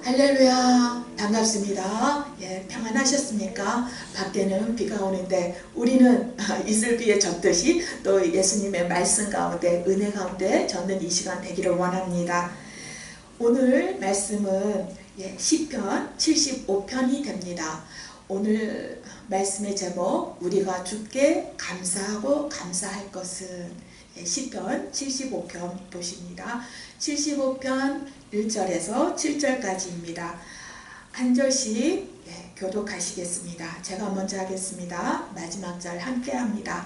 할렐루야, 반갑습니다. 예, 평안하셨습니까? 밖에는 비가 오는데 우리는 이슬비에 젖듯이 또 예수님의 말씀 가운데 은혜 가운데 젖는 이 시간 되기를 원합니다. 오늘 말씀은 시편 75편이 됩니다. 오늘 말씀의 제목, 우리가 주께 감사하고 감사할 것은, 시편 75편 보십니다. 75편 1절에서 7절까지입니다. 한 절씩 교독하시겠습니다. 제가 먼저 하겠습니다. 마지막 절 함께 합니다.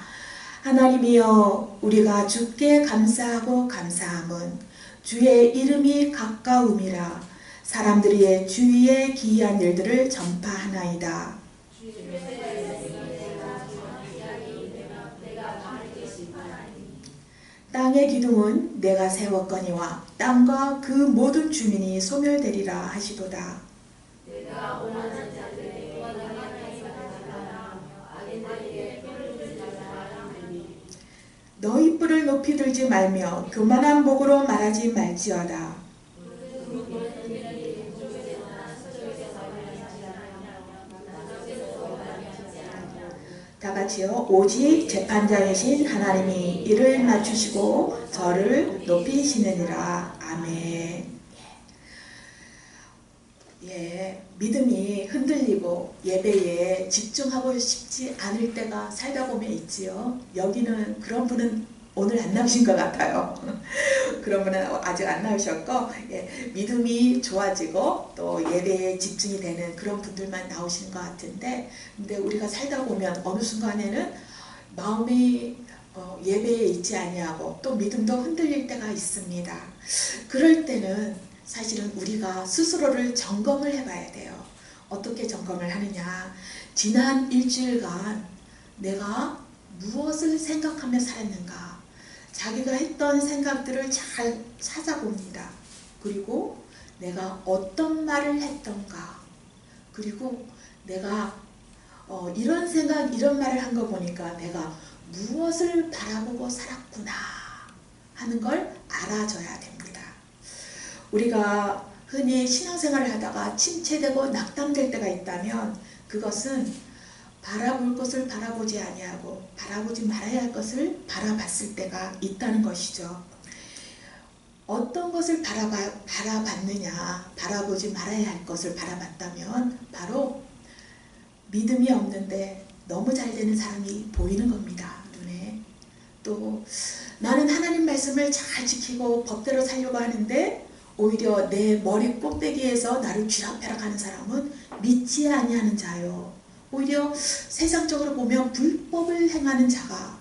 하나님이여, 우리가 주께 감사하고 감사함은 주의 이름이 가까움이라. 사람들이 주위의 기이한 일들을 전파하나이다. 땅의 기둥은 내가 세웠거니와 땅과 그 모든 주민이 소멸되리라 하시도다. 너희 뿔을 높이 들지 말며 교만한 목으로 말하지 말지어다. 다 같이요. 오직 재판장이신 하나님이 이를 맞추시고 저를 높이시느니라. 아멘. 믿음이 흔들리고 예배에 집중하고 싶지 않을 때가 살다 보면 있지요. 여기는 그런 분은 오늘 안 나오신 것 같아요. 그런 분은 아직 안 나오셨고, 믿음이 좋아지고 또 예배에 집중이 되는 그런 분들만 나오시는 것 같은데, 근데 우리가 살다 보면 어느 순간에는 마음이 예배에 있지 아니하고 또 믿음도 흔들릴 때가 있습니다. 그럴 때는 사실은 우리가 스스로를 점검을 해봐야 돼요. 어떻게 점검을 하느냐? 지난 일주일간 내가 무엇을 생각하며 살았는가? 자기가 했던 생각들을 잘 찾아봅니다. 그리고 내가 어떤 말을 했던가? 그리고 내가 이런 생각, 이런 말을 한 거 보니까 내가 무엇을 바라보고 살았구나 하는 걸 알아줘야 됩니다. 우리가 흔히 신앙생활을 하다가 침체되고 낙담될 때가 있다면 그것은 바라볼 것을 바라보지 아니하고 바라보지 말아야 할 것을 바라봤을 때가 있다는 것이죠. 어떤 것을 바라봤느냐, 바라보지 말아야 할 것을 바라봤다면 바로 믿음이 없는데 너무 잘 되는 사람이 보이는 겁니다. 눈에. 또 나는 하나님 말씀을 잘 지키고 법대로 살려고 하는데 오히려 내 머리 꼭대기에서 나를 쥐락펴락 하는 사람은 믿지 아니하는 자요. 오히려 세상적으로 보면 불법을 행하는 자가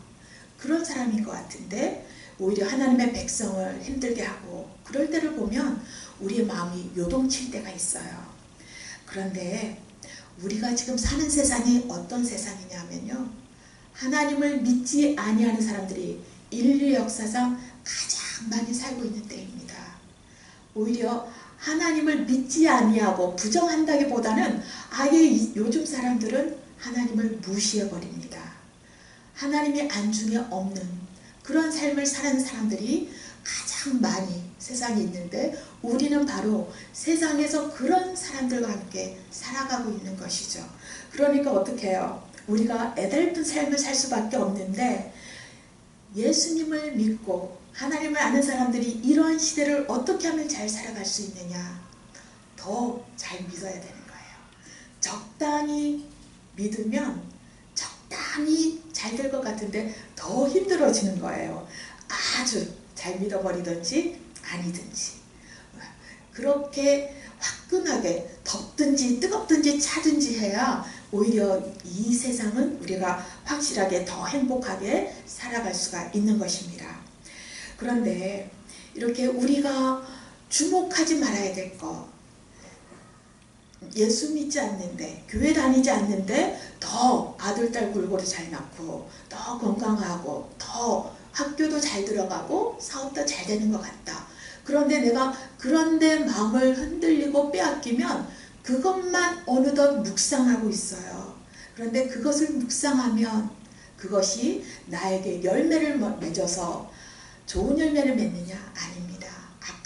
그런 사람인 것 같은데 오히려 하나님의 백성을 힘들게 하고 그럴 때를 보면 우리의 마음이 요동칠 때가 있어요. 그런데 우리가 지금 사는 세상이 어떤 세상이냐면요. 하나님을 믿지 아니하는 사람들이 인류 역사상 가장 많이 살고 있는 때입니다. 오히려 하나님을 믿지 아니하고 부정한다기보다는 아예 요즘 사람들은 하나님을 무시해버립니다. 하나님이 안중에 없는 그런 삶을 사는 사람들이 가장 많이 세상에 있는데 우리는 바로 세상에서 그런 사람들과 함께 살아가고 있는 것이죠. 그러니까 어떻게 해요? 우리가 애달픈 삶을 살 수밖에 없는데 예수님을 믿고 하나님을 아는 사람들이 이러한 시대를 어떻게 하면 잘 살아갈 수 있느냐? 더 잘 믿어야 되는 거예요. 적당히 믿으면 적당히 잘 될 것 같은데 더 힘들어지는 거예요. 아주 잘 믿어버리든지 아니든지. 그렇게 화끈하게 덥든지 뜨겁든지 차든지 해야 오히려 이 세상은 우리가 확실하게 더 행복하게 살아갈 수가 있는 것입니다. 그런데 이렇게 우리가 주목하지 말아야 될 것, 예수 믿지 않는데 교회 다니지 않는데 더 아들 딸 골고루 잘 낳고 더 건강하고 더 학교도 잘 들어가고 사업도 잘 되는 것 같다. 그런데 내가 그런데 마음을 흔들리고 빼앗기면 그것만 어느덧 묵상하고 있어요. 그런데 그것을 묵상하면 그것이 나에게 열매를 맺어서 좋은 열매를 맺느냐? 아닙니다.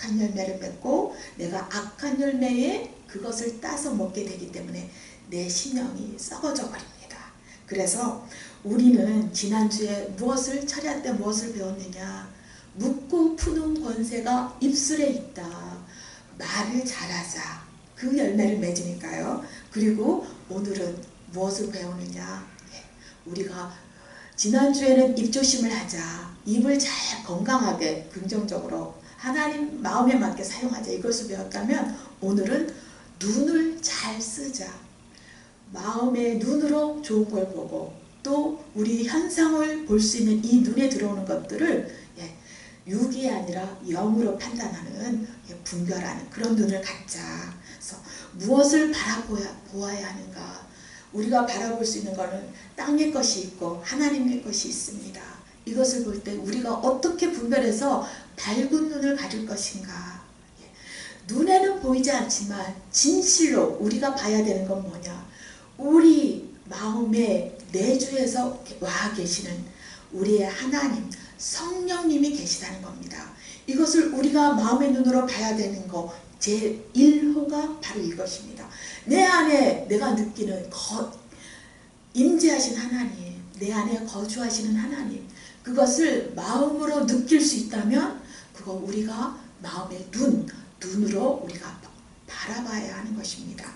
악한 열매를 맺고 내가 악한 열매에 그것을 따서 먹게 되기 때문에 내 심령이 썩어져 버립니다. 그래서 우리는 지난주에 무엇을 철야 때 무엇을 배웠느냐? 묻고 푸는 권세가 입술에 있다. 말을 잘하자. 그 열매를 맺으니까요. 그리고 오늘은 무엇을 배우느냐? 우리가 지난주에는 입조심을 하자. 입을 잘 건강하게 긍정적으로 하나님 마음에 맞게 사용하자. 이것을 배웠다면 오늘은 눈을 잘 쓰자. 마음의 눈으로 좋은 걸 보고 또 우리 현상을 볼 수 있는 이 눈에 들어오는 것들을 육이 아니라 영으로 판단하는 분별하는 그런 눈을 갖자. 그래서 무엇을 바라보아야 하는가? 우리가 바라볼 수 있는 것은 땅의 것이 있고 하나님의 것이 있습니다. 이것을 볼 때 우리가 어떻게 분별해서 밝은 눈을 가질 것인가? 눈에는 보이지 않지만 진실로 우리가 봐야 되는 건 뭐냐? 우리 마음의 내주에서 와 계시는 우리의 하나님, 성령님이 계시다는 겁니다. 이것을 우리가 마음의 눈으로 봐야 되는 거 제1호가 바로 이것입니다. 내 안에 내가 느끼는 임재하신 하나님, 내 안에 거주하시는 하나님, 그것을 마음으로 느낄 수 있다면 그거 우리가 마음의 눈으로 우리가 바라봐야 하는 것입니다.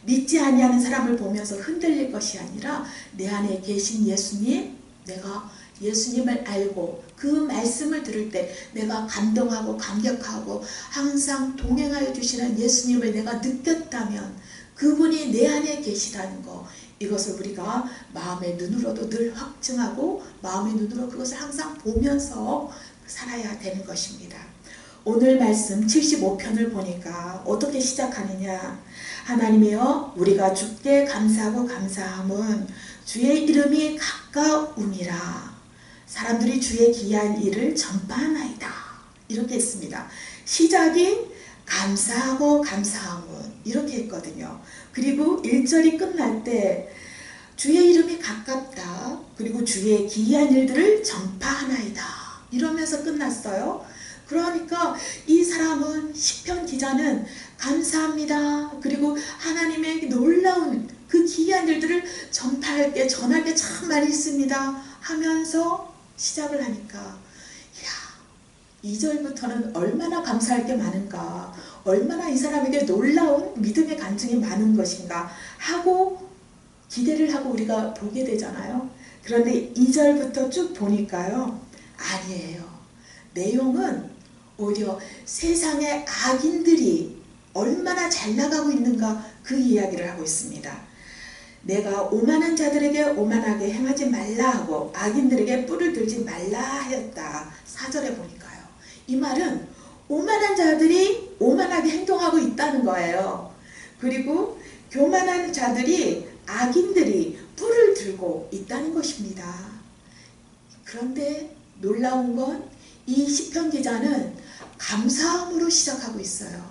믿지 아니하는 사람을 보면서 흔들릴 것이 아니라 내 안에 계신 예수님, 내가 예수님을 알고 그 말씀을 들을 때 내가 감동하고 감격하고 항상 동행하여 주시는 예수님을 내가 느꼈다면 그분이 내 안에 계시다는 거, 이것을 우리가 마음의 눈으로도 늘 확증하고 마음의 눈으로 그것을 항상 보면서 살아야 되는 것입니다. 오늘 말씀 75편을 보니까 어떻게 시작하느냐? 하나님이여 우리가 주께 감사하고 감사함은 주의 이름이 가까우니라. 사람들이 주의 기이한 일을 전파하나이다. 이렇게 했습니다. 시작이 감사하고 감사함은 이렇게 했거든요. 그리고 1절이 끝날 때 주의 이름이 가깝다. 그리고 주의 기이한 일들을 전파하나이다. 이러면서 끝났어요. 그러니까 이 사람은 시편 기자는 감사합니다. 그리고 하나님의 놀라운 그 기이한 일들을 전할 게 참 많이 있습니다 하면서 시작을 하니까 2절부터는 얼마나 감사할 게 많은가, 얼마나 이 사람에게 놀라운 믿음의 간증이 많은 것인가 하고 기대를 하고 우리가 보게 되잖아요. 그런데 2절부터 쭉 보니까요, 아니에요. 내용은 오히려 세상의 악인들이 얼마나 잘 나가고 있는가 그 이야기를 하고 있습니다. 내가 오만한 자들에게 오만하게 행하지 말라 하고 악인들에게 뿔을 들지 말라 하였다. 4절에 보니까요. 이 말은 오만한 자들이 오만하게 행동하고 있다는 거예요. 그리고 교만한 자들이 악인들이 뿔을 들고 있다는 것입니다. 그런데 놀라운 건 이 시편 기자는 감사함으로 시작하고 있어요.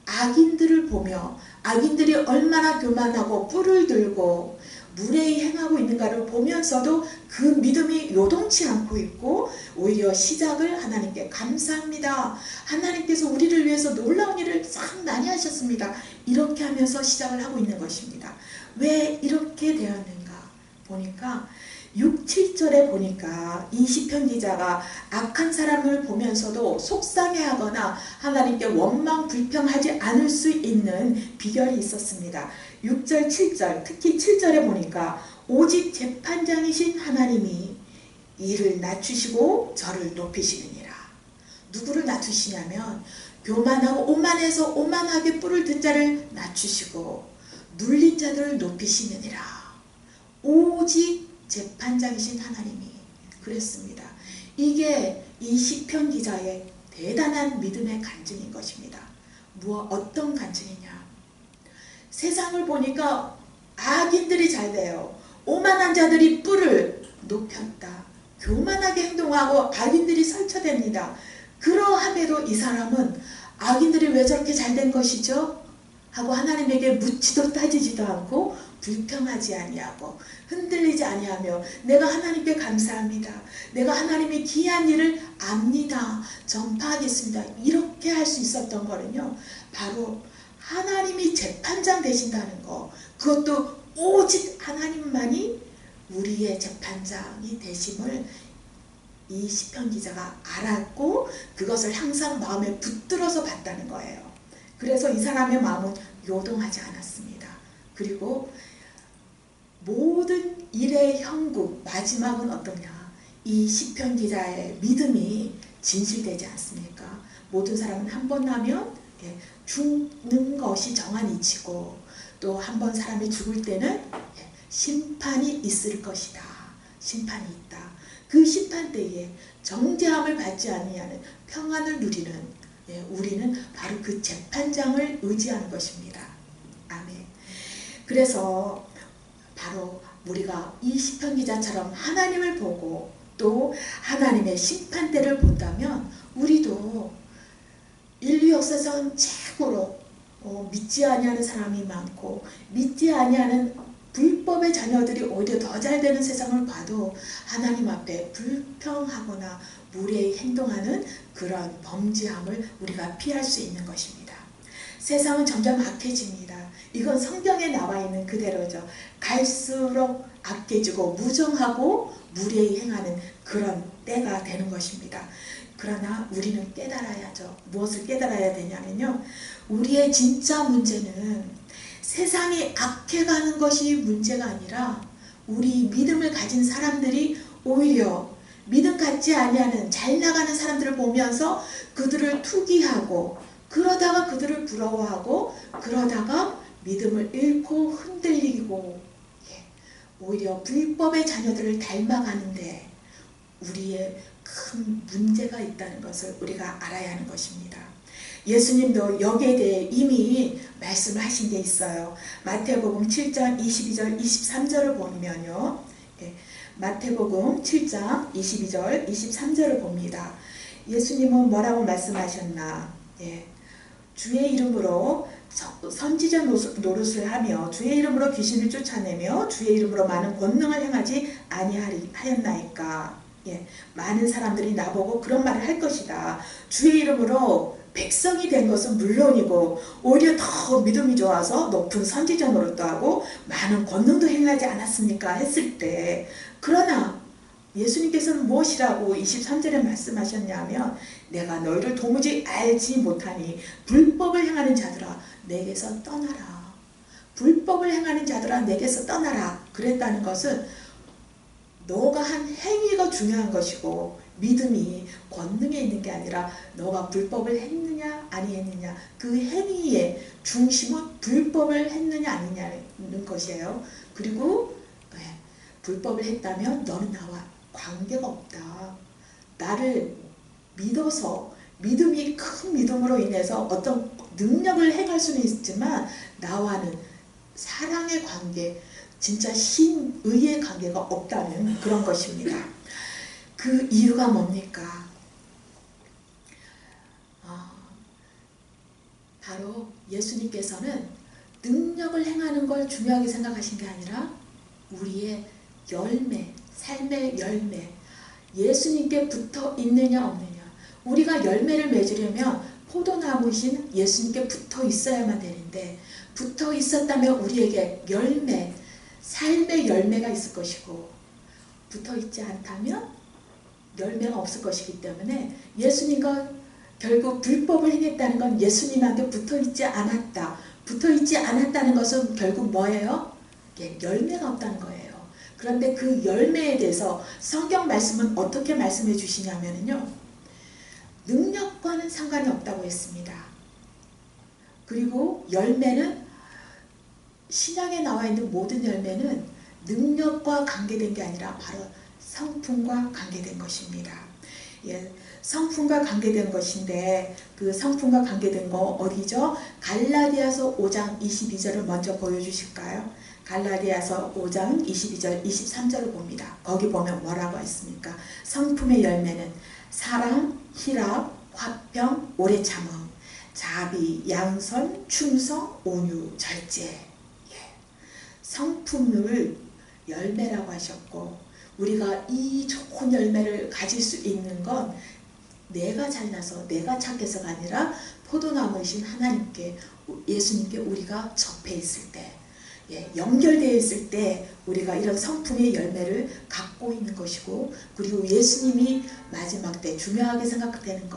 악인들을 보며 악인들이 얼마나 교만하고 뿔을 들고 무례히 행하고 있는가를 보면서도 그 믿음이 요동치 않고 있고 오히려 시작을 하나님께 감사합니다. 하나님께서 우리를 위해서 놀라운 일을 참 많이 하셨습니다. 이렇게 하면서 시작을 하고 있는 것입니다. 왜 이렇게 되었는가 보니까 6, 7절에 보니까 이 시편 기자가 악한 사람을 보면서도 속상해하거나 하나님께 원망 불평하지 않을 수 있는 비결이 있었습니다. 6절, 7절, 특히 7절에 보니까 오직 재판장이신 하나님이 이를 낮추시고 저를 높이시느니라. 누구를 낮추시냐면 교만하고 오만해서 오만하게 뿔을 든 자를 낮추시고 눌린 자들을 높이시느니라. 오직 재판장이신 하나님이 그랬습니다. 이게 이 시편 기자의 대단한 믿음의 간증인 것입니다. 어떤 간증이냐? 세상을 보니까 악인들이 잘 돼요. 오만한 자들이 뿔을 높였다. 교만하게 행동하고 악인들이 설쳐댑니다. 그러함에도 이 사람은 악인들이 왜 저렇게 잘 된 것이죠? 하고 하나님에게 묻지도 따지지도 않고 불평하지 아니하고 흔들리지 아니하며 내가 하나님께 감사합니다. 내가 하나님의 기이한 일을 압니다. 전파하겠습니다. 이렇게 할 수 있었던 거는요. 바로 하나님이 재판장 되신다는 거, 그것도 오직 하나님만이 우리의 재판장이 되심을 이 시편 기자가 알았고 그것을 항상 마음에 붙들어서 봤다는 거예요. 그래서 이 사람의 마음은 요동하지 않았습니다. 그리고 모든 일의 형국 마지막은 어떠냐? 이 시편 기자의 믿음이 진실되지 않습니까? 모든 사람은 한 번 나면 죽는 것이 정한 이치고, 또 한 번 사람이 죽을 때는 심판이 있을 것이다. 심판이 있다. 그 심판 때에 정죄함을 받지 아니하는 평안을 누리는 우리는 바로 그 재판장을 의지하는 것입니다. 아멘. 그래서 바로 우리가 이 시편 기자처럼 하나님을 보고 또 하나님의 심판대를 본다면 우리도 인류 역사상 최고로 믿지 아니하는 사람이 많고 믿지 아니하는 불법의 자녀들이 오히려 더 잘 되는 세상을 봐도 하나님 앞에 불평하거나 무례히 행동하는 그런 범죄함을 우리가 피할 수 있는 것입니다. 세상은 점점 악해집니다. 이건 성경에 나와 있는 그대로죠. 갈수록 악해지고 무정하고 무례히 행하는 그런 때가 되는 것입니다. 그러나 우리는 깨달아야죠. 무엇을 깨달아야 되냐면요, 우리의 진짜 문제는 세상이 악해가는 것이 문제가 아니라 우리 믿음을 가진 사람들이 오히려 믿음 갖지 아니하는 잘 나가는 사람들을 보면서 그들을 투기하고, 그러다가 그들을 부러워하고, 그러다가 믿음을 잃고 흔들리고, 오히려 불법의 자녀들을 닮아가는데 우리의 큰 문제가 있다는 것을 우리가 알아야 하는 것입니다. 예수님도 여기에 대해 이미 말씀하신 게 있어요. 마태복음 7장 22절 23절을 보면요, 마태복음 7장 22절 23절을 봅니다. 예수님은 뭐라고 말씀하셨나? 주의 이름으로 선지자 노릇을 하며 주의 이름으로 귀신을 쫓아내며 주의 이름으로 많은 권능을 행하지 아니하였나이까. 많은 사람들이 나보고 그런 말을 할 것이다. 주의 이름으로 백성이 된 것은 물론이고 오히려 더 믿음이 좋아서 높은 선지자 노릇도 하고 많은 권능도 행하지 않았습니까? 했을 때, 그러나 예수님께서는 무엇이라고 23절에 말씀하셨냐면, 내가 너희를 도무지 알지 못하니 불법을 행하는 자들아 내게서 떠나라. 불법을 행하는 자들아 내게서 떠나라. 그랬다는 것은 너가 한 행위가 중요한 것이고 믿음이 권능에 있는 게 아니라 너가 불법을 했느냐 아니했느냐, 그 행위의 중심은 불법을 했느냐 아니냐는 것이에요. 그리고 불법을 했다면 너는 나와 관계가 없다. 나를 믿어서 믿음이 큰 믿음으로 인해서 어떤 능력을 행할 수는 있지만 나와는 사랑의 관계, 진짜 신의의 관계가 없다는 그런 것입니다. 그 이유가 뭡니까? 바로 예수님께서는 능력을 행하는 걸 중요하게 생각하신 게 아니라 우리의 열매, 삶의 열매, 예수님께 붙어 있느냐 없느냐. 우리가 열매를 맺으려면 포도나무이신 예수님께 붙어 있어야만 되는데, 붙어 있었다면 우리에게 열매, 삶의 열매가 있을 것이고, 붙어 있지 않다면 열매가 없을 것이기 때문에 예수님과 결국 불법을 행했다는 건 예수님한테 붙어 있지 않았다. 붙어 있지 않았다는 것은 결국 뭐예요? 열매가 없다는 거예요. 그런데 그 열매에 대해서 성경 말씀은 어떻게 말씀해 주시냐면요, 능력과는 상관이 없다고 했습니다. 그리고 열매는, 신약에 나와 있는 모든 열매는 능력과 관계된 게 아니라 바로 성품과 관계된 것입니다. 성품과 관계된 것인데, 그 성품과 관계된 거 어디죠? 갈라디아서 5장 22절을 먼저 보여주실까요? 갈라디아서 5장 22절 23절을 봅니다. 거기 보면 뭐라고 했습니까? 성품의 열매는 사랑, 희락, 화평, 오래 참음, 자비, 양선, 충성, 온유, 절제. 성품을 열매라고 하셨고, 우리가 이 좋은 열매를 가질 수 있는 건 내가 잘나서 내가 착해서가 아니라 포도나무이신 하나님께, 예수님께 우리가 접해 있을 때, 연결되어 있을 때 우리가 이런 성품의 열매를 갖고 있는 것이고, 그리고 예수님이 마지막 때 중요하게 생각하시는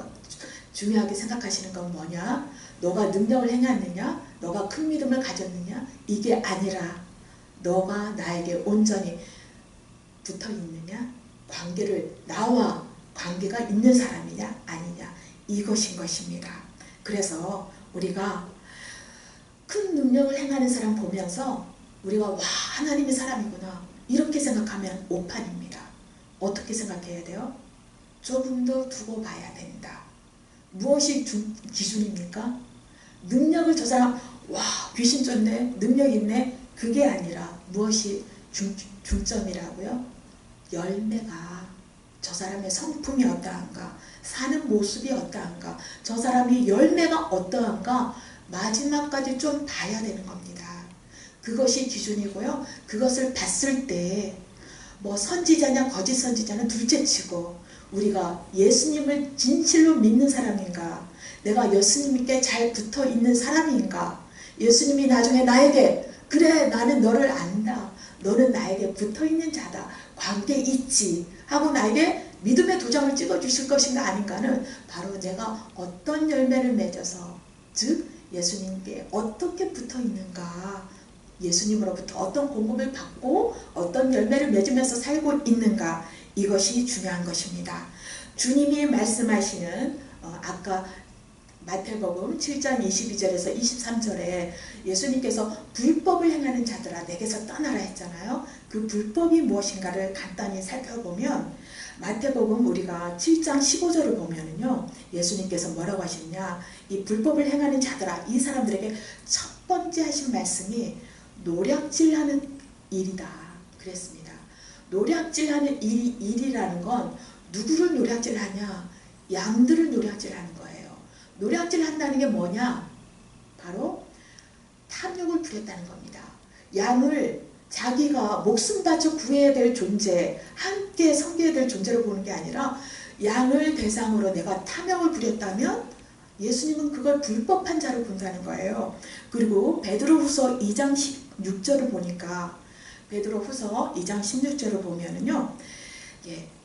건 뭐냐? 너가 능력을 행했느냐? 너가 큰 믿음을 가졌느냐? 이게 아니라 너가 나에게 온전히 붙어 있느냐? 나와 관계가 있는 사람이냐 아니냐, 이것인 것입니다. 그래서 우리가 큰 능력을 행하는 사람 보면서 우리가 와, 하나님의 사람이구나 이렇게 생각하면 오판입니다. 어떻게 생각해야 돼요? 조금 더 두고 봐야 된다. 무엇이 기준입니까? 능력을 저 사람 와, 귀신 쫓네, 능력 있네, 그게 아니라 무엇이 중점이라고요? 열매가, 저 사람의 성품이 어떠한가, 사는 모습이 어떠한가, 저 사람이 열매가 어떠한가, 마지막까지 좀 봐야 되는 겁니다. 그것이 기준이고요. 그것을 봤을 때 뭐 선지자냐 거짓 선지자는 둘째치고, 우리가 예수님을 진실로 믿는 사람인가, 내가 예수님께 잘 붙어 있는 사람인가, 예수님이 나중에 나에게 그래 나는 너를 안다, 너는 나에게 붙어 있는 자다, 관계 있지 하고 나에게 믿음의 도장을 찍어 주실 것인가 아닌가는 바로 내가 어떤 열매를 맺어서, 즉 예수님께 어떻게 붙어 있는가, 예수님으로부터 어떤 공급을 받고 어떤 열매를 맺으면서 살고 있는가, 이것이 중요한 것입니다. 주님이 말씀하시는 아까 마태복음 7장 22절에서 23절에 예수님께서 불법을 행하는 자들아 내게서 떠나라 했잖아요. 그 불법이 무엇인가를 간단히 살펴보면, 마태복음 우리가 7장 15절을 보면은요, 예수님께서 뭐라고 하시느냐, 이 불법을 행하는 자들아, 이 사람들에게 첫 번째 하신 말씀이 노략질하는 일이다 그랬습니다. 노략질하는 일이라는 건 누구를 노략질하냐? 양들을 노략질하는 거예요. 노략질한다는 게 뭐냐? 바로 탐욕을 부렸다는 겁니다. 양을 자기가 목숨 바쳐 구해야 될 존재, 함께 섬겨야 될 존재로 보는 게 아니라 양을 대상으로 내가 탐욕을 부렸다면 예수님은 그걸 불법한 자로 본다는 거예요. 그리고 베드로후서 2장 16절을 보니까, 베드로후서 2장 16절을 보면은요,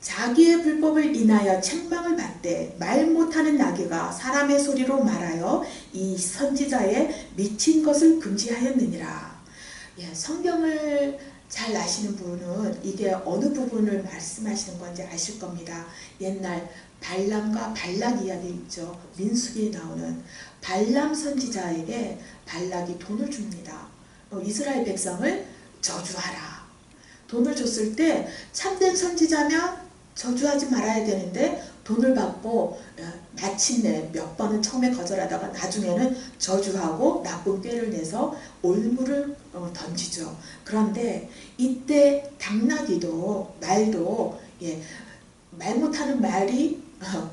자기의 불법을 인하여 책망을 받되 말 못하는 나귀가 사람의 소리로 말하여 이 선지자의 미친 것을 금지하였느니라. 성경을 잘 아시는 분은 이게 어느 부분을 말씀하시는 건지 아실 겁니다. 옛날 발람과 발락 이야기 있죠. 민수기에 나오는 발람 선지자에게 발락이 돈을 줍니다. 이스라엘 백성을 저주하라. 돈을 줬을 때 참된 선지자면 저주하지 말아야 되는데 돈을 받고 마침내 몇 번은 처음에 거절하다가 나중에는 저주하고 나쁜 꾀를 내서 올무를 던지죠. 그런데 이때 당나귀도 말도 말 못하는 말이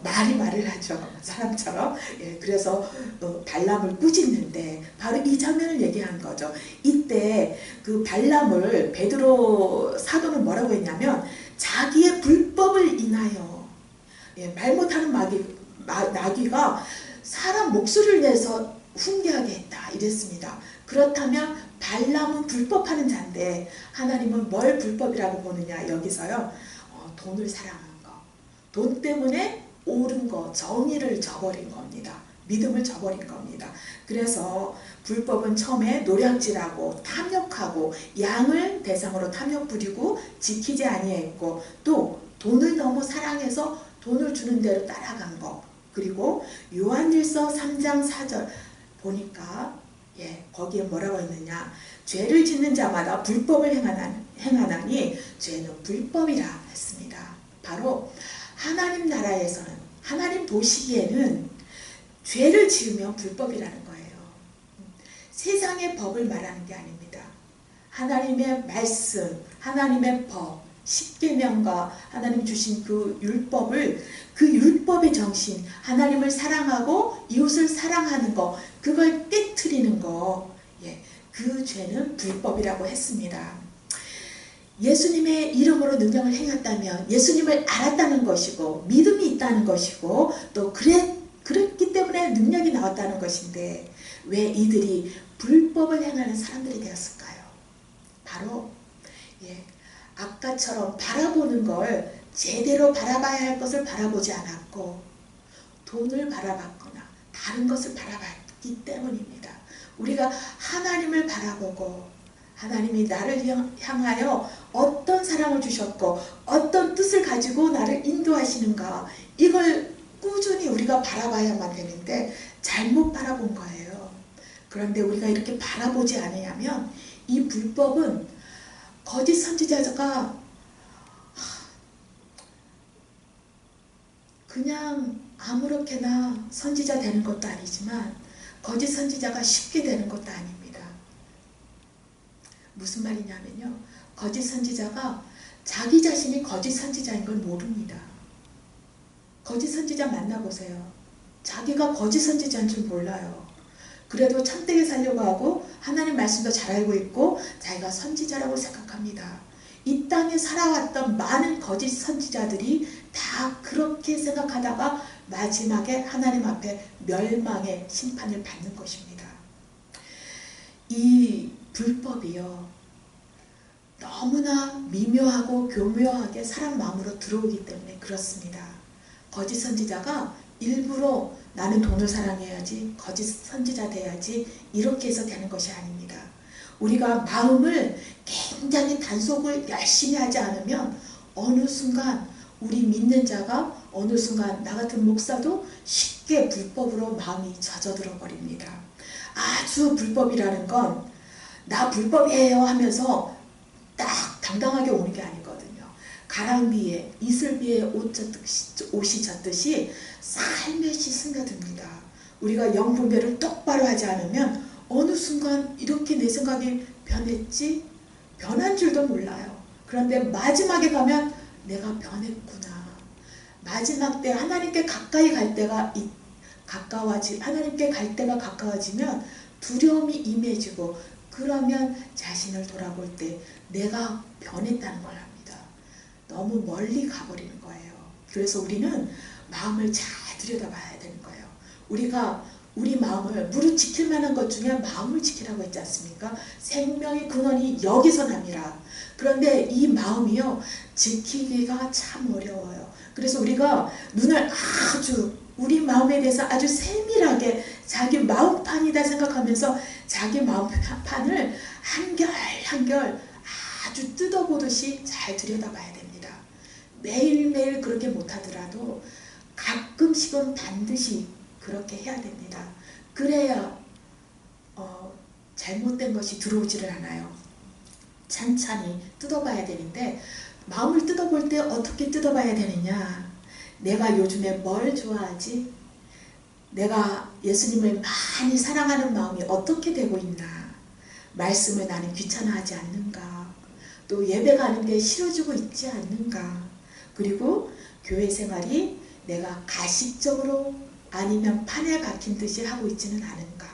말을 하죠. 사람처럼. 그래서 발람을 꾸짖는데 바로 이 장면을 얘기한 거죠. 이때 그 발람을 베드로 사도는 뭐라고 했냐면 자기의 불법을 인하여 말 못하는 나귀가 사람 목소리를 내서 훈계하게 했다 이랬습니다. 그렇다면 발람은 불법하는 자인데 하나님은 뭘 불법이라고 보느냐, 여기서요 돈을 사랑한 거, 돈 때문에 옳은 거, 정의를 저버린 겁니다. 믿음을 저버린 겁니다. 그래서 불법은 처음에 노략질하고 탐욕하고 양을 대상으로 탐욕 부리고 지키지 아니했고, 또 돈을 너무 사랑해서 돈을 주는 대로 따라간 거, 그리고 요한일서 3장 4절 보니까 거기에 뭐라고 했느냐, 죄를 짓는 자마다 불법을 행하나니 죄는 불법이라 했습니다. 바로 하나님 나라에서는, 하나님 보시기에는 죄를 지으면 불법이라는 거예요. 세상의 법을 말하는 게 아닙니다. 하나님의 말씀, 하나님의 법, 십계명과 하나님 주신 그 율법을, 그 율법의 정신, 하나님을 사랑하고 이웃을 사랑하는 거, 그걸 깨트리는 거, 그 죄는 불법이라고 했습니다. 예수님의 이름으로 능력을 행했다면 예수님을 알았다는 것이고 믿음이 있다는 것이고 또 그랬기 때문에 능력이 나왔다는 것인데 왜 이들이 불법을 행하는 사람들이 되었을까요? 바로 아까처럼 바라보는 걸 제대로 바라봐야 할 것을 바라보지 않았고 돈을 바라봤거나 다른 것을 바라봤기 때문입니다. 우리가 하나님을 바라보고 하나님이 나를 향하여 어떤 사랑을 주셨고 어떤 뜻을 가지고 나를 인도하시는가 이걸 꾸준히 우리가 바라봐야만 되는데 잘못 바라본 거예요. 그런데 우리가 이렇게 바라보지 않으면 이 불법은 거짓 선지자가 그냥 아무렇게나 선지자 되는 것도 아니지만 거짓 선지자가 쉽게 되는 것도 아닙니다. 무슨 말이냐면요. 거짓 선지자가 자기 자신이 거짓 선지자인 걸 모릅니다. 거짓 선지자 만나보세요. 자기가 거짓 선지자인 줄 몰라요. 그래도 참되게 살려고 하고 하나님 말씀도 잘 알고 있고 자기가 선지자라고 생각합니다. 이 땅에 살아왔던 많은 거짓 선지자들이 다 그렇게 생각하다가 마지막에 하나님 앞에 멸망의 심판을 받는 것입니다. 이 불법이요. 너무나 미묘하고 교묘하게 사람 마음으로 들어오기 때문에 그렇습니다. 거짓 선지자가 일부러 나는 돈을 사랑해야지, 거짓 선지자 돼야지 이렇게 해서 되는 것이 아닙니다. 우리가 마음을 굉장히 단속을 열심히 하지 않으면 어느 순간 우리 믿는 자가 어느 순간 나 같은 목사도 쉽게 불법으로 마음이 젖어들어 버립니다. 아주 불법이라는 건 나 불법이에요 하면서 딱 당당하게 오는 게 아니거든요. 가랑비에 이슬비에 옷이 젖듯이 살며시 스며듭니다. 우리가 영분별을 똑바로 하지 않으면 어느 순간 이렇게 내 생각이 변했지? 변한 줄도 몰라요. 그런데 마지막에 가면 내가 변했구나. 마지막 때 하나님께 가까이 갈 때가 하나님께 갈 때가 가까워지면 두려움이 임해지고 그러면 자신을 돌아볼 때 내가 변했다는 걸 합니다. 너무 멀리 가버리는 거예요. 그래서 우리는 마음을 잘 들여다봐야 되는 거예요. 우리가 우리 마음을 무릇 지킬 만한 것 중에 마음을 지키라고 했지 않습니까? 생명의 근원이 여기서 납니다. 그런데 이 마음이요 지키기가 참 어려워요. 그래서 우리가 눈을 우리 마음에 대해서 아주 세밀하게 자기 마음판이다 생각하면서 자기 마음판을 한결 한결 아주 뜯어보듯이 잘 들여다봐야 됩니다. 매일매일 그렇게 못하더라도 가끔씩은 반드시 그렇게 해야 됩니다. 그래야 잘못된 것이 들어오지를 않아요. 찬찬히 뜯어봐야 되는데 마음을 뜯어볼 때 어떻게 뜯어봐야 되느냐. 내가 요즘에 뭘 좋아하지? 내가 예수님을 많이 사랑하는 마음이 어떻게 되고 있나? 말씀을 나는 귀찮아하지 않는가? 또 예배 가는 게 싫어지고 있지 않는가? 그리고 교회 생활이 내가 가식적으로 아니면 판에 박힌 듯이 하고 있지는 않은가?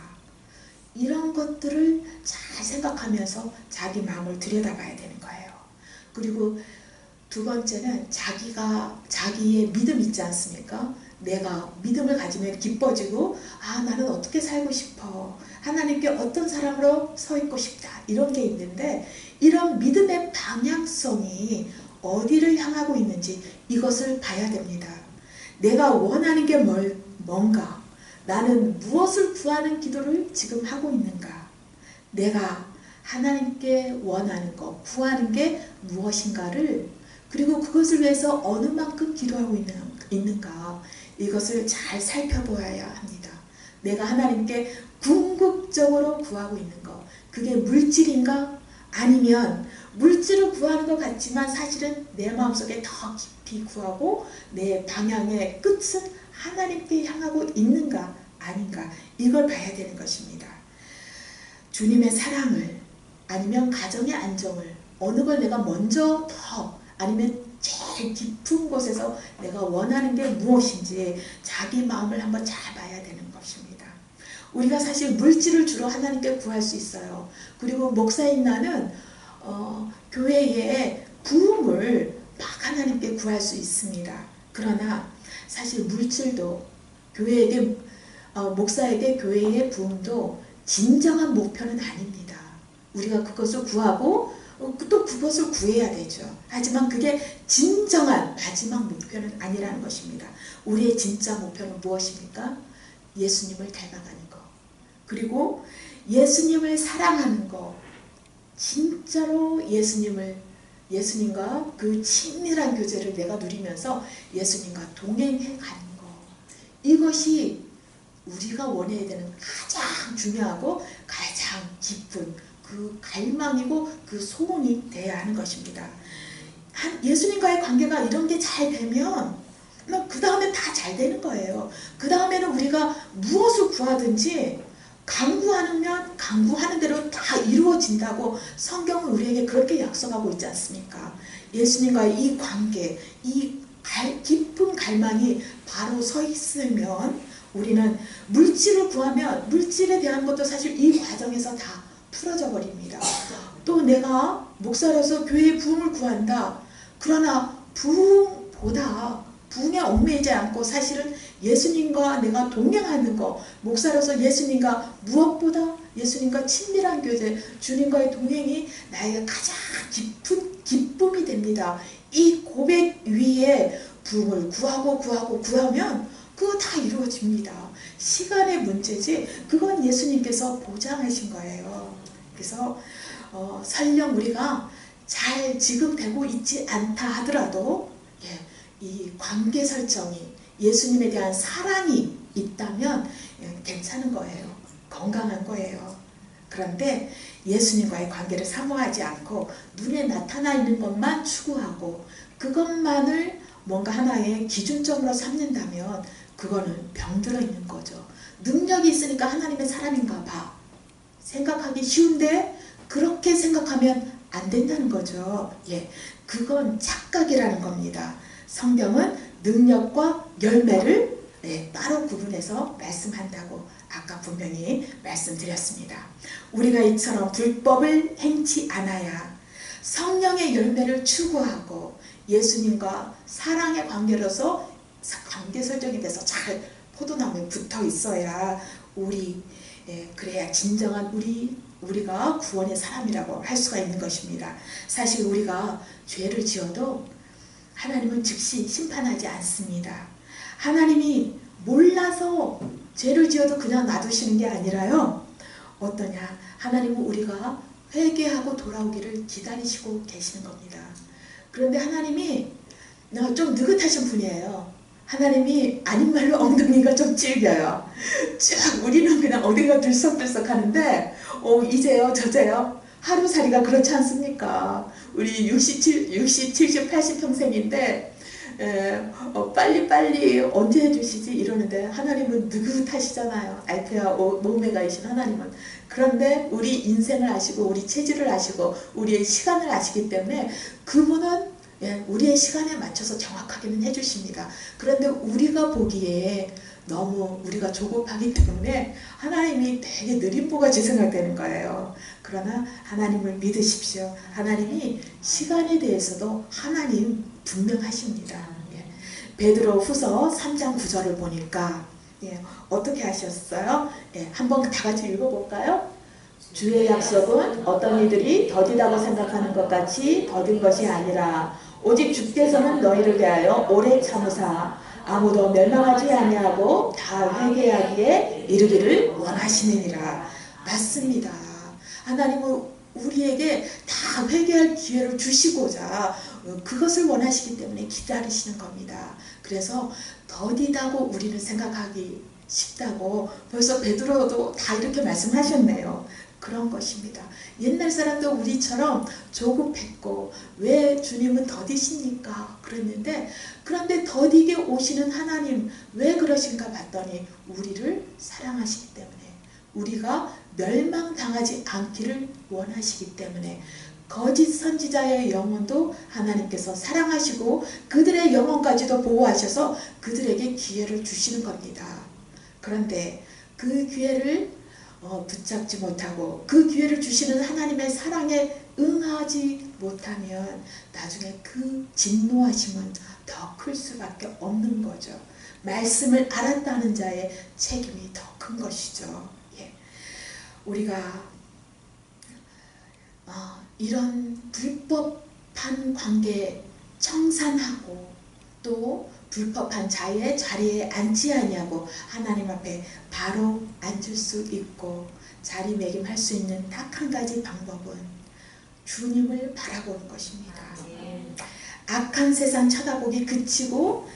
이런 것들을 잘 생각하면서 자기 마음을 들여다봐야 되는 거예요. 그리고 두 번째는 자기의 믿음 있지 않습니까? 내가 믿음을 가지면 기뻐지고 나는 어떻게 살고 싶어. 하나님께 어떤 사람으로 서 있고 싶다. 이런 게 있는데 이런 믿음의 방향성이 어디를 향하고 있는지 이것을 봐야 됩니다. 내가 원하는 게 뭔가? 나는 무엇을 구하는 기도를 지금 하고 있는가? 내가 하나님께 원하는 것, 구하는 게 무엇인가를 그리고 그것을 위해서 어느 만큼 기도하고 있는가 이것을 잘 살펴보아야 합니다. 내가 하나님께 궁극적으로 구하고 있는 것 그게 물질인가? 아니면 물질을 구하는 것 같지만 사실은 내 마음속에 더 깊이 구하고 내 방향의 끝은 하나님께 향하고 있는가 아닌가 이걸 봐야 되는 것입니다. 주님의 사랑을 아니면 가정의 안정을 어느 걸 내가 먼저 아니면 제일 깊은 곳에서 내가 원하는 게 무엇인지 자기 마음을 한번 잘 봐야 되는 것입니다. 우리가 사실 물질을 주로 하나님께 구할 수 있어요. 그리고 목사인 나는 교회의 부흥을 막 하나님께 구할 수 있습니다. 그러나 사실 물질도 교회에게 목사에게 교회의 부흥도 진정한 목표는 아닙니다. 우리가 그것을 구하고 또 그것을 구해야 되죠. 하지만 그게 진정한 마지막 목표는 아니라는 것입니다. 우리의 진짜 목표는 무엇입니까? 예수님을 닮아가는 것. 그리고 예수님을 사랑하는 것. 진짜로 예수님과 그 친밀한 교제를 내가 누리면서 예수님과 동행해 가는 것. 이것이 우리가 원해야 되는 가장 중요하고 가장 깊은 그 갈망이고 그 소원이 되어야 하는 것입니다. 예수님과의 관계가 이런 게 잘 되면 그 다음에 다 잘 되는 거예요. 그 다음에는 우리가 무엇을 구하든지 강구하는 대로 다 이루어진다고 성경은 우리에게 그렇게 약속하고 있지 않습니까? 예수님과의 이 관계, 이 깊은 갈망이 바로 서 있으면 우리는 물질을 구하면 물질에 대한 것도 사실 이 과정에서 다 풀어져 버립니다. 또 내가 목사로서 교회의 부흥을 구한다. 그러나 부흥에 얽매이지 않고 사실은 예수님과 내가 동행하는 것, 목사로서 예수님과 무엇보다 예수님과 친밀한 교제, 주님과의 동행이 나에게 가장 깊은 기쁨이 됩니다. 이 고백 위에 부흥을 구하면 그거 다 이루어집니다. 시간의 문제지 그건 예수님께서 보장하신 거예요. 그래서 설령 우리가 잘 지금 되고 있지 않다 하더라도 이 관계 설정이 예수님에 대한 사랑이 있다면 괜찮은 거예요. 건강한 거예요. 그런데 예수님과의 관계를 사모하지 않고 눈에 나타나 있는 것만 추구하고 그것만을 뭔가 하나의 기준점으로 삼는다면 그거는 병들어 있는 거죠. 능력이 있으니까 하나님의 사람인가 봐. 생각하기 쉬운데 그렇게 생각하면 안 된다는 거죠. 그건 착각이라는 겁니다. 성경은 능력과 열매를 따로 구분해서 말씀한다고 아까 분명히 말씀드렸습니다. 우리가 이처럼 불법을 행치 않아야 성령의 열매를 추구하고 예수님과 사랑의 관계로서 관계 설정이 돼서 잘 포도나무에 붙어 있어야 그래야 진정한 우리가 구원의 사람이라고 할 수가 있는 것입니다. 사실 우리가 죄를 지어도 하나님은 즉시 심판하지 않습니다. 하나님이 몰라서 죄를 지어도 그냥 놔두시는 게 아니라요. 어떠냐? 하나님은 우리가 회개하고 돌아오기를 기다리시고 계시는 겁니다. 그런데 하나님이 좀 느긋하신 분이에요. 하나님이 아닌 말로 엉덩이가 좀 질겨요. 쭉 우리는 그냥 엉덩이가 들썩들썩 하는데 이제요 저제요 하루살이가 그렇지 않습니까? 우리 60, 70, 80평생인데 빨리 언제 해주시지 이러는데 하나님은 느긋하시잖아요. 알프야 오메가이신 하나님은. 그런데 우리 인생을 아시고 우리 체질을 아시고 우리의 시간을 아시기 때문에 그분은 우리의 시간에 맞춰서 정확하게는 해주십니다. 그런데 우리가 보기에 너무 우리가 조급하기 때문에 하나님이 되게 느린 보같이 생각되는 거예요. 그러나 하나님을 믿으십시오. 하나님이 시간에 대해서도 하나님 분명하십니다. 베드로 후서 3장 9절을 보니까 어떻게 하셨어요? 한번 다 같이 읽어볼까요? 주의 약속은 어떤 이들이 더디다고 생각하는 것 같이 더딘 것이 아니라 오직 주께서는 너희를 대하여 오래 참으사 아무도 멸망하지 아니하고 다 회개하기에 이르기를 원하시느니라. 맞습니다. 하나님은 우리에게 다 회개할 기회를 주시고자 그것을 원하시기 때문에 기다리시는 겁니다. 그래서 더디다고 우리는 생각하기 쉽다고 벌써 베드로도 다 이렇게 말씀하셨네요. 그런 것입니다. 옛날 사람도 우리처럼 조급했고 왜 주님은 더디십니까? 그랬는데 그런데 더디게 오시는 하나님 왜 그러신가 봤더니 우리를 사랑하시기 때문에 우리가 멸망당하지 않기를 원하시기 때문에 거짓 선지자의 영혼도 하나님께서 사랑하시고 그들의 영혼까지도 보호하셔서 그들에게 기회를 주시는 겁니다. 그런데 그 기회를 붙잡지 못하고 그 기회를 주시는 하나님의 사랑에 응하지 못하면 나중에 그 진노하심은 더 클 수밖에 없는 거죠. 말씀을 알았다는 자의 책임이 더 큰 것이죠. 예. 우리가 이런 불법한 관계에 청산하고 또 불법한 자의 자리에 앉지 아니하고 하나님 앞에 바로 앉을 수 있고 자리매김할 수 있는 딱 한 가지 방법은 주님을 바라보는 것입니다. 악한 세상 쳐다보기 그치고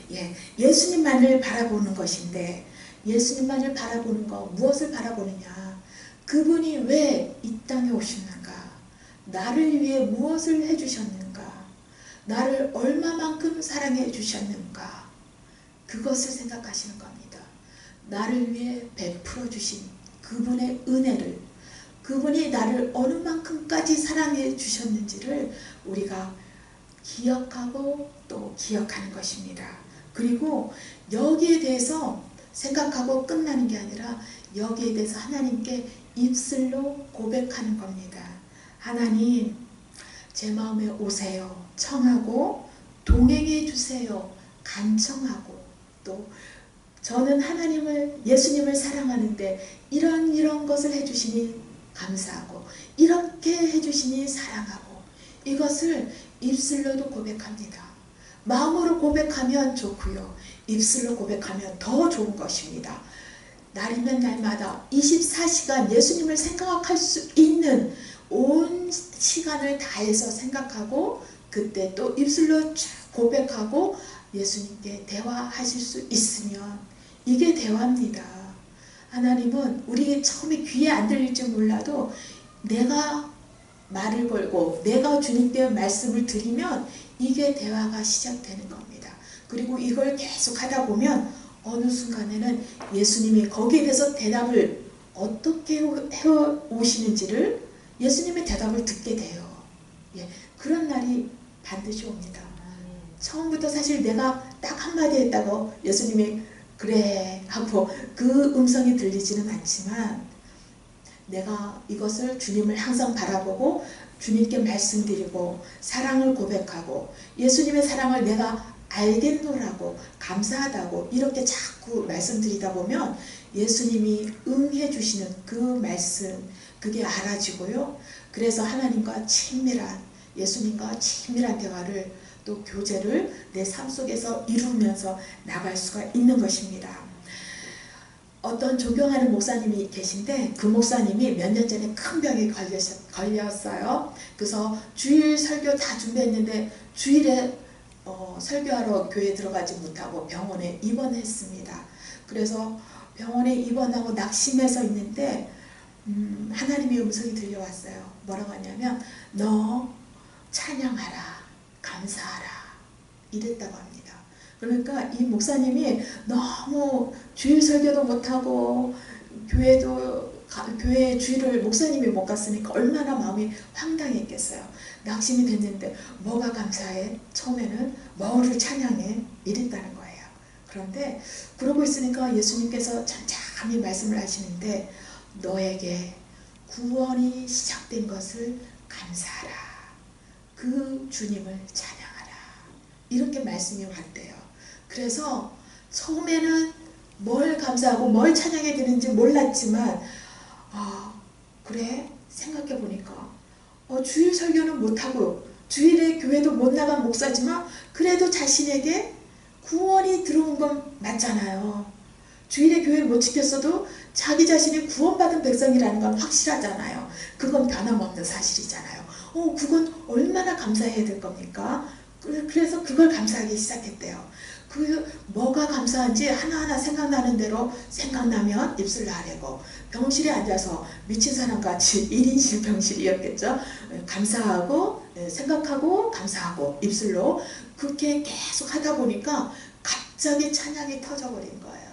예수님만을 바라보는 것인데, 예수님만을 바라보는 것, 무엇을 바라보느냐? 그분이 왜 이 땅에 오셨는가? 나를 위해 무엇을 해주셨는가? 나를 얼마만큼 사랑해 주셨는가? 그것을 생각하시는 겁니다. 나를 위해 베풀어 주신 그분의 은혜를, 그분이 나를 어느 만큼까지 사랑해 주셨는지를 우리가 기억하고 또 기억하는 것입니다. 그리고 여기에 대해서 생각하고 끝나는 게 아니라 여기에 대해서 하나님께 입술로 고백하는 겁니다. 하나님, 제 마음에 오세요. 청하고 동행해 주세요. 간청하고 또 저는 하나님을, 예수님을 사랑하는데 이런 것을 해주시니 감사하고 이렇게 해주시니 사랑하고, 이것을 입술로도 고백합니다. 마음으로 고백하면 좋고요. 입술로 고백하면 더 좋은 것입니다. 날이면 날마다 24시간 예수님을 생각할 수 있는 온 시간을 다해서 생각하고 그때 또 입술로 고백하고 예수님께 대화하실 수 있으면 이게 대화입니다. 하나님은 우리 처음에 귀에 안 들릴지 몰라도 내가 말을 걸고 내가 주님께 말씀을 드리면 이게 대화가 시작되는 겁니다. 그리고 이걸 계속 하다 보면 어느 순간에는 예수님이 거기에 대해서 대답을 어떻게 해오시는지를 예수님의 대답을 듣게 돼요. 그런 날이 반드시 옵니다. 처음부터 사실 내가 딱 한마디 했다고 예수님이 그래 하고 그 음성이 들리지는 않지만 내가 이것을 주님을 항상 바라보고 주님께 말씀드리고 사랑을 고백하고 예수님의 사랑을 내가 알겠노라고 감사하다고 이렇게 자꾸 말씀드리다 보면 예수님이 응해 주시는 그 말씀, 그게 알아지고요. 그래서 하나님과 친밀한, 예수님과 친밀한 대화를 또 교제를 내 삶 속에서 이루면서 나갈 수가 있는 것입니다. 어떤 존경하는 목사님이 계신데 그 목사님이 몇 년 전에 큰 병에 걸렸어요. 그래서 주일 설교 다 준비했는데 주일에 설교하러 교회에 들어가지 못하고 병원에 입원했습니다. 그래서 병원에 입원하고 낙심해서 있는데 하나님의 음성이 들려왔어요. 뭐라고 하냐면 너 찬양하라, 감사하라 이랬다고 합니다. 그러니까 이 목사님이 너무 주일 설교도 못하고 교회 주일을 목사님이 못 갔으니까 얼마나 마음이 황당했겠어요. 낙심이 됐는데 뭐가 감사해? 처음에는 뭐를 찬양해? 이랬다는 거예요. 그런데 그러고 있으니까 예수님께서 잠잠히 말씀을 하시는데 너에게 구원이 시작된 것을 감사하라. 그 주님을 찬양하라. 이렇게 말씀이 왔대요. 그래서 처음에는 뭘 감사하고 뭘 찬양해야 되는지 몰랐지만 그래 생각해 보니까 주일 설교는 못하고 주일에 교회도 못 나간 목사지만 그래도 자신에게 구원이 들어온 건 맞잖아요. 주일에 교회 못 지켰어도 자기 자신이 구원받은 백성이라는 건 확실하잖아요. 그건 변함없는 사실이잖아요. 그건 얼마나 감사해야 될 겁니까? 그래서 그걸 감사하기 시작했대요. 뭐가 감사한지 하나하나 생각나는 대로 생각나면 입술 아래고 병실에 앉아서 미친 사람같이 1인실 병실이었겠죠. 감사하고 생각하고 감사하고 입술로 그렇게 계속 하다 보니까 갑자기 찬양이 터져버린 거예요.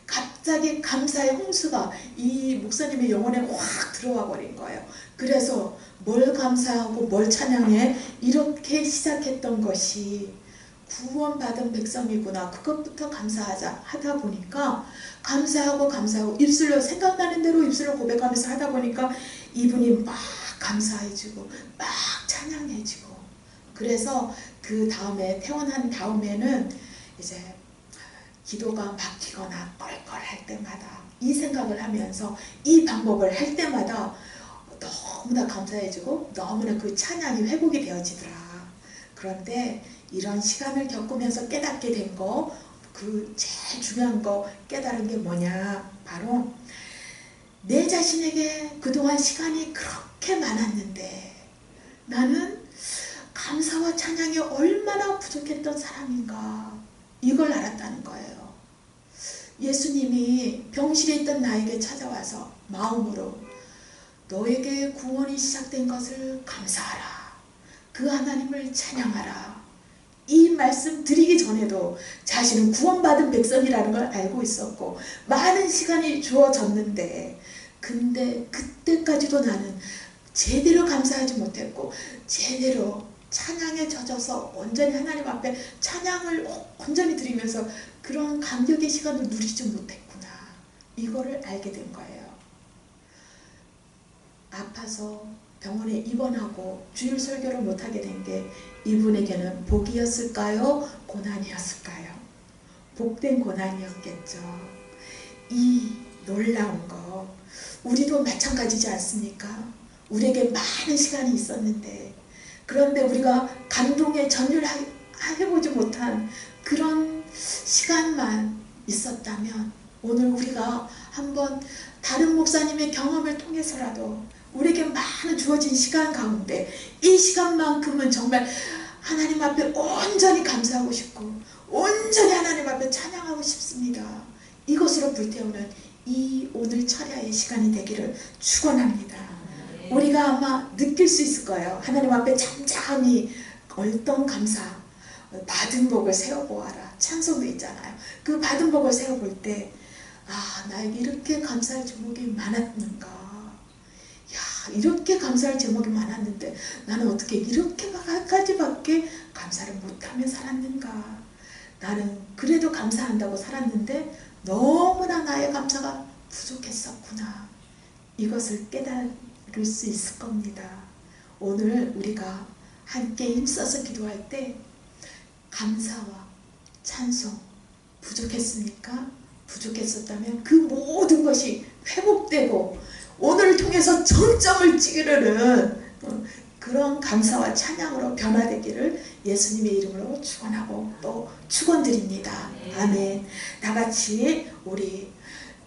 갑자기 감사의 홍수가 이 목사님의 영혼에 확 들어와 버린 거예요. 그래서 뭘 감사하고 뭘 찬양해? 이렇게 시작했던 것이 구원받은 백성이구나. 그것부터 하다 보니까 감사하고 입술로 생각나는 대로 입술로 고백하면서 하다 보니까 이분이 막 감사해지고 막 찬양해지고, 그래서 그 다음에 퇴원한 다음에는 이제 기도가 막히거나 껄껄할 때마다 이 생각을 하면서 이 방법을 할 때마다 너무나 감사해지고 너무나 그 찬양이 회복이 되어지더라. 그런데 이런 시간을 겪으면서 깨닫게 된 거, 그 제일 중요한 거 깨달은 게 뭐냐, 바로 내 자신에게 그동안 시간이 그렇게 많았는데 나는 감사와 찬양이 얼마나 부족했던 사람인가, 이걸 알았다는 거예요. 예수님이 병실에 있던 나에게 찾아와서 마음으로 너에게 구원이 시작된 것을 감사하라, 그 하나님을 찬양하라, 이 말씀 드리기 전에도 자신은 구원받은 백성이라는 걸 알고 있었고 많은 시간이 주어졌는데, 근데 그때까지도 나는 제대로 감사하지 못했고 제대로 찬양에 젖어서 온전히 하나님 앞에 찬양을 온전히 드리면서 그런 감격의 시간을 누리지 못했구나, 이거를 알게 된 거예요. 아파서 병원에 입원하고 주일 설교를 못하게 된 게 이분에게는 복이었을까요? 고난이었을까요? 복된 고난이었겠죠. 이 놀라운 거 우리도 마찬가지지 않습니까? 우리에게 많은 시간이 있었는데, 그런데 우리가 감동에 전율해보지 못한 그런 시간만 있었다면 오늘 우리가 한번 다른 목사님의 경험을 통해서라도 우리에게 많은 주어진 시간 가운데 이 시간만큼은 정말 하나님 앞에 온전히 감사하고 싶고 온전히 하나님 앞에 찬양하고 싶습니다, 이것으로 불태우는 이 오늘 철야의 시간이 되기를 축원합니다. 우리가 아마 느낄 수 있을 거예요. 하나님 앞에 잠잠히 어떤 감사, 받은 복을 세워보아라, 찬송도 있잖아요. 그 받은 복을 세워볼 때 나에게 이렇게 감사할 제목이 많았는가, 이렇게 감사할 제목이 많았는데 나는 어떻게 이렇게까지밖에 감사를 못하며 살았는가, 나는 그래도 감사한다고 살았는데 너무나 나의 감사가 부족했었구나, 이것을 깨달을 수 있을 겁니다. 오늘 우리가 함께 힘써서 기도할 때 감사와 찬송 부족했습니까? 부족했었다면 그 모든 것이 회복되고 오늘을 통해서 정점을 찍으려는 그런 감사와 찬양으로 변화되기를 예수님의 이름으로 축원하고 또 축원드립니다. 아멘. 다같이 우리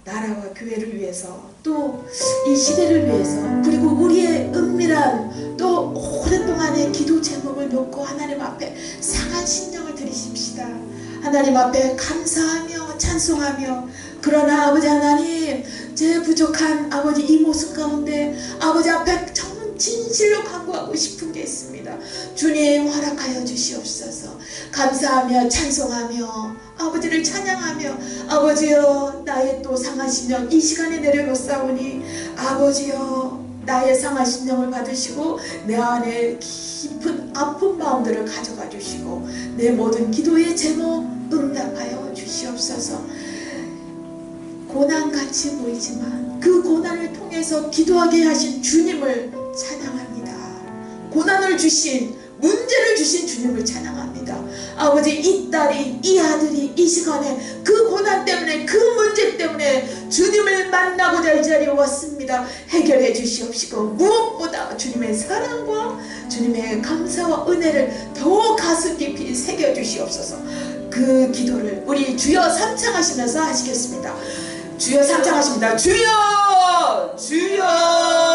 나라와 교회를 위해서 또 이 시대를 위해서 그리고 우리의 은밀한 또 오랫동안의 기도 제목을 놓고 하나님 앞에 상한 심령을 드리십시다. 하나님 앞에 감사하며 찬송하며, 그러나 아버지 하나님, 제 부족한 아버지 이 모습 가운데 아버지 앞에 정말 진실로 간구하고 싶은 게 있습니다. 주님 허락하여 주시옵소서. 감사하며 찬송하며 아버지를 찬양하며, 아버지여 나의 또 상한 심령 이 시간에 내려놓사오니 아버지여 나의 상한 심령을 받으시고 내 안에 깊은 아픈 마음들을 가져가 주시고 내 모든 기도의 제목 응답하여 주시옵소서. 고난같이 보이지만 그 고난을 통해서 기도하게 하신 주님을 찬양합니다. 고난을 주신, 문제를 주신 주님을 찬양합니다. 아버지, 이 딸이, 이 아들이 이 시간에 그 고난 때문에, 그 문제 때문에 주님을 만나고자 이 자리에 왔습니다. 해결해 주시옵시고 무엇보다 주님의 사랑과 주님의 감사와 은혜를 더 가슴 깊이 새겨 주시옵소서. 그 기도를 우리 주여 삼창하시면서 하시겠습니다. 주여 삼창하십니다. 주여! 주여!